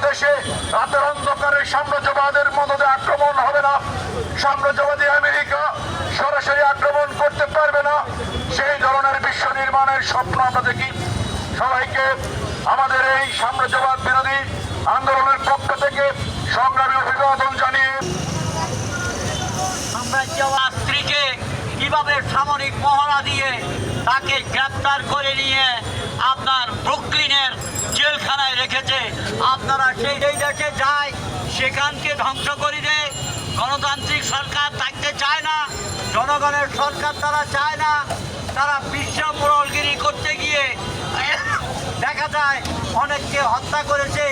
দেশে রাতের অন্ধকারে সাম্রাজ্যবাদের মদদে আক্রমণ হবে না। সাম্রাজ্যবাদী আমেরিকা সরাসরি আক্রমণ করতে পারবে না। সেই ধরনের বিশ্ব নির্মাণের স্বপ্ন আমরা দেখি। সবাইকে আমাদের এই সাম্রাজ্যবাদ বিরোধী আন্দোলনের পক্ষ থেকে সংগ্রামী অভিবাদন জানিয়ে সাম্রাজ্যবাদ স্ত্রীকে কিভাবে সামরিক মহড়া দিয়ে তাকে গ্রেপ্তার করে নিয়ে আপনার ব্রুকলিনের জেলখানায় রেখেছে। আপনারা সেই দেশে যায়, সেখানকে ধ্বংস করে দেয়। গণতান্ত্রিক সরকার থাকতে চায় না, জনগণের সরকার তারা চায় না। তারা বিশ্ব মোড়লগিরি করতে গিয়ে দেখা যায় অনেককে হত্যা করেছে,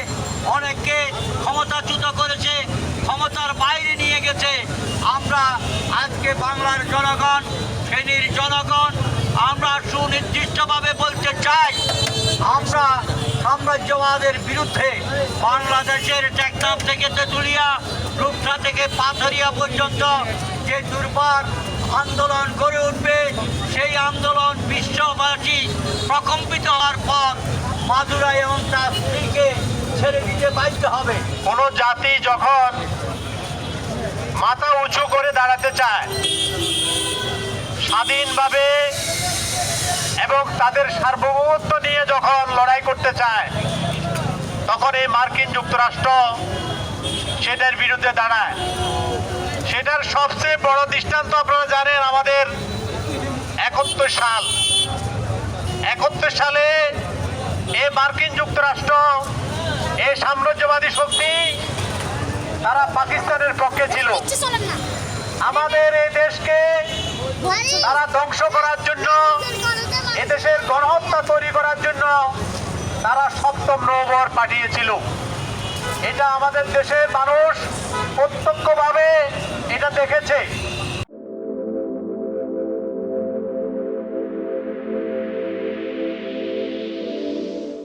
অনেককে ক্ষমতাচ্যুত করেছে, ক্ষমতার বাইরে নিয়ে গেছে। আমরা আজকে বাংলার জনগণ, ফেনীর জনগণ, আমরা সুনির্দিষ্টভাবে বলতে চাই, আমরা সাম্রাজ্যবাদের বিরুদ্ধে বাংলাদেশের টেকনাফ থেকে তেঁতুলিয়া, রূপসা থেকে পাথরিয়া পর্যন্ত যে দুর্বার আন্দোলন গড়ে উঠবে, সেই আন্দোলন বিশ্ববাসী প্রকম্পিত হওয়ার পর মাদুরাই এবং তার স্ত্রীকে ছেড়ে দিতে বাধ্য হবে। কোনো জাতি যখন মাথা উঁচু করে দাঁড়াতে চায়, স্বাধীনভাবে এবং তাদের সার্বভৌমত্ব নিয়ে যখন লড়াই করতে চায়, তখন এই মার্কিন যুক্তরাষ্ট্র সেটার বিরুদ্ধে দাঁড়ায়। সেটার সবচেয়ে বড় দৃষ্টান্ত আপনারা জানেন, আমাদের 71 সালে এই মার্কিন যুক্তরাষ্ট্র, এই সাম্রাজ্যবাদী শক্তি, তারা পাকিস্তানের পক্ষে ছিল। আমাদের এই দেশকে তারা ধ্বংস করার জন্য, এদেশের গণহত্যা তৈরি করার জন্য তারা সপ্তম নৌবহর পাঠিয়েছিল। এটা আমাদের দেশের মানুষ প্রত্যক্ষভাবে এটা দেখেছে।